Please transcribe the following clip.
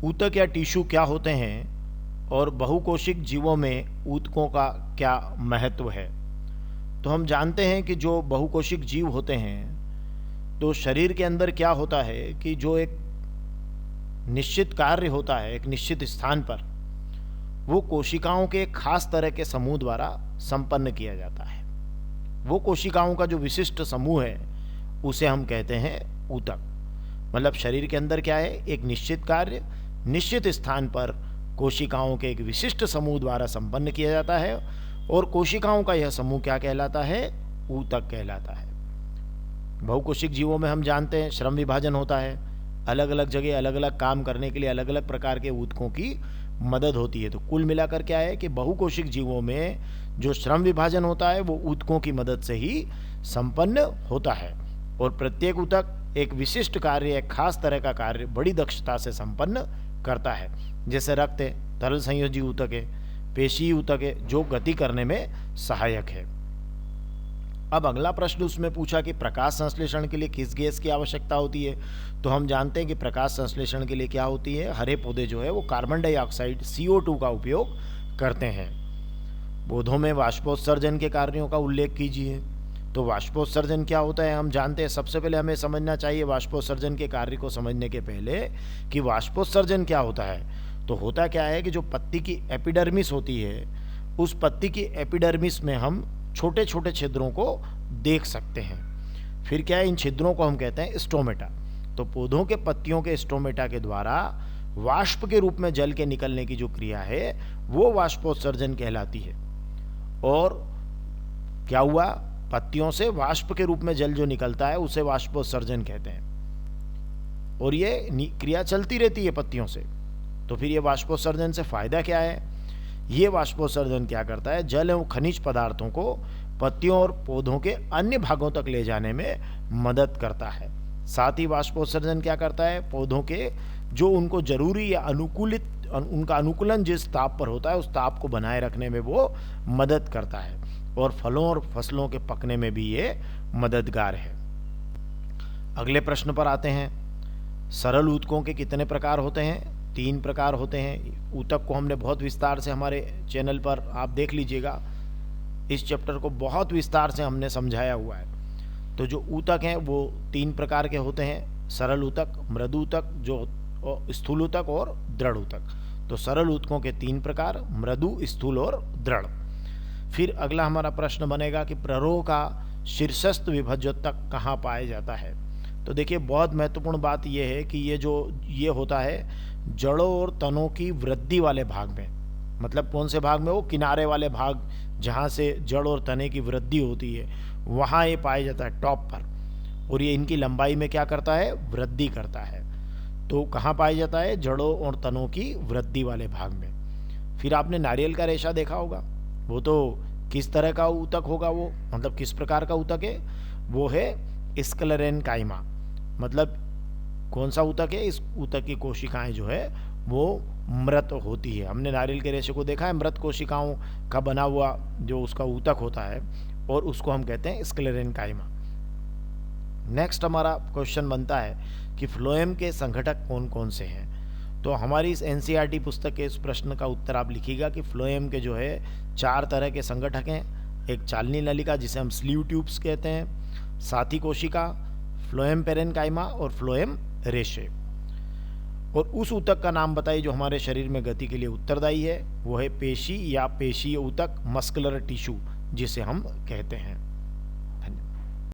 ऊतक या टिश्यू क्या होते हैं और बहुकोशिक जीवों में ऊतकों का क्या महत्व है। तो हम जानते हैं कि जो बहुकोशिक जीव होते हैं तो शरीर के अंदर क्या होता है कि जो एक निश्चित कार्य होता है एक निश्चित स्थान पर, वो कोशिकाओं के एक खास तरह के समूह द्वारा संपन्न किया जाता है। वो कोशिकाओं का जो विशिष्ट समूह है उसे हम कहते हैं ऊतक। मतलब शरीर के अंदर क्या है, एक निश्चित कार्य निश्चित स्थान पर कोशिकाओं के एक विशिष्ट समूह द्वारा संपन्न किया जाता है और कोशिकाओं का यह समूह क्या कहलाता है, ऊतक कहलाता है। बहुकोशिक जीवों में हम जानते हैं श्रम विभाजन होता है, अलग अलग जगह अलग अलग काम करने के लिए अलग अलग प्रकार के ऊतकों की मदद होती है। तो कुल मिलाकर क्या है कि बहुकोशिक जीवों में जो श्रम विभाजन होता है वो ऊतकों की मदद से ही संपन्न होता है और प्रत्येक ऊतक एक विशिष्ट कार्य, एक खास तरह का कार्य बड़ी दक्षता से संपन्न करता है। जैसे रक्त है, तरल संयोजी ऊतक है, पेशी ऊतक है जो गति करने में सहायक है। अब अगला प्रश्न उसमें पूछा कि प्रकाश संश्लेषण के लिए किस गैस की आवश्यकता होती है। तो हम जानते हैं कि प्रकाश संश्लेषण के लिए क्या होती है, हरे पौधे जो है वो कार्बन डाइऑक्साइड CO2 का उपयोग करते हैं। पौधों में वाष्पोत्सर्जन के कार्यों का उल्लेख कीजिए। तो वाष्पोत्सर्जन क्या होता है हम जानते हैं। सबसे पहले हमें समझना चाहिए वाष्पोत्सर्जन के कार्य को समझने के पहले कि वाष्पोत्सर्जन क्या होता है। तो होता क्या है कि जो पत्ती की एपिडर्मिस होती है, उस पत्ती की एपिडर्मिस में हम छोटे छोटे छिद्रों को देख सकते हैं। फिर क्या है, इन छिद्रों को हम कहते हैं स्टोमेटा। तो पौधों के पत्तियों के स्टोमेटा के द्वारा वाष्प के रूप में जल के निकलने की जो क्रिया है वो वाष्पोत्सर्जन कहलाती है। और क्या हुआ, पत्तियों से वाष्प के रूप में जल जो निकलता है उसे वाष्पोत्सर्जन कहते हैं और ये क्रिया चलती रहती है पत्तियों से। तो फिर ये वाष्पोत्सर्जन से फायदा क्या है, ये वाष्पोत्सर्जन क्या करता है, जल एवं खनिज पदार्थों को पत्तियों और पौधों के अन्य भागों तक ले जाने में मदद करता है। साथ ही वाष्पोत्सर्जन क्या करता है, पौधों के जो उनको जरूरी या अनुकूलित उनका अनुकूलन जिस ताप पर होता है उस ताप को बनाए रखने में वो मदद करता है और फलों और फसलों के पकने में भी ये मददगार है। अगले प्रश्न पर आते हैं। सरल ऊतकों के कितने प्रकार होते हैं? 3 प्रकार होते हैं। ऊतक को हमने बहुत विस्तार से हमारे चैनल पर आप देख लीजिएगा, इस चैप्टर को बहुत विस्तार से हमने समझाया हुआ है। तो जो ऊतक हैं वो 3 प्रकार के होते हैं, सरल ऊतक, मृदु ऊतक, जो स्थूल ऊतक और दृढ़ ऊतक। तो सरल ऊतकों के 3 प्रकार, मृदु, स्थूल और दृढ़। फिर अगला हमारा प्रश्न बनेगा कि प्ररोह का शीर्षस्थ विभज्योतक कहाँ पाया जाता है। तो देखिए बहुत महत्वपूर्ण बात यह है कि ये होता है जड़ों और तनों की वृद्धि वाले भाग में। मतलब कौन से भाग में, वो किनारे वाले भाग जहाँ से जड़ और तने की वृद्धि होती है वहाँ ये पाया जाता है टॉप पर, और ये इनकी लंबाई में क्या करता है, वृद्धि करता है। तो कहाँ पाया जाता है, जड़ों और तनों की वृद्धि वाले भाग में। फिर आपने नारियल का रेशा देखा होगा, वो तो किस तरह का ऊतक होगा, वो मतलब किस प्रकार का ऊतक है, वो है स्क्लेरेन्काइमा। मतलब कौन सा ऊतक है, इस ऊतक की कोशिकाएं जो है वो मृत होती है। हमने नारियल के रेशे को देखा है, मृत कोशिकाओं का बना हुआ जो उसका ऊतक होता है और उसको हम कहते हैं स्क्लेरेन्काइमा। नेक्स्ट हमारा क्वेश्चन बनता है कि फ्लोएम के संघटक कौन कौन से हैं। तो हमारी इस NCERT पुस्तक के इस प्रश्न का उत्तर आप लिखिएगा कि फ्लोएम के जो है 4 तरह के संगठक हैं। एक चालनी नलिका जिसे हम स्लीव ट्यूब्स कहते हैं, साथी कोशिका, फ्लोएम पेरेन्काइमा और फ्लोएम रेशे। और उस ऊतक का नाम बताइए जो हमारे शरीर में गति के लिए उत्तरदायी है, वो है पेशी या पेशीय ऊतक, मस्कुलर टिश्यू जिसे हम कहते हैं।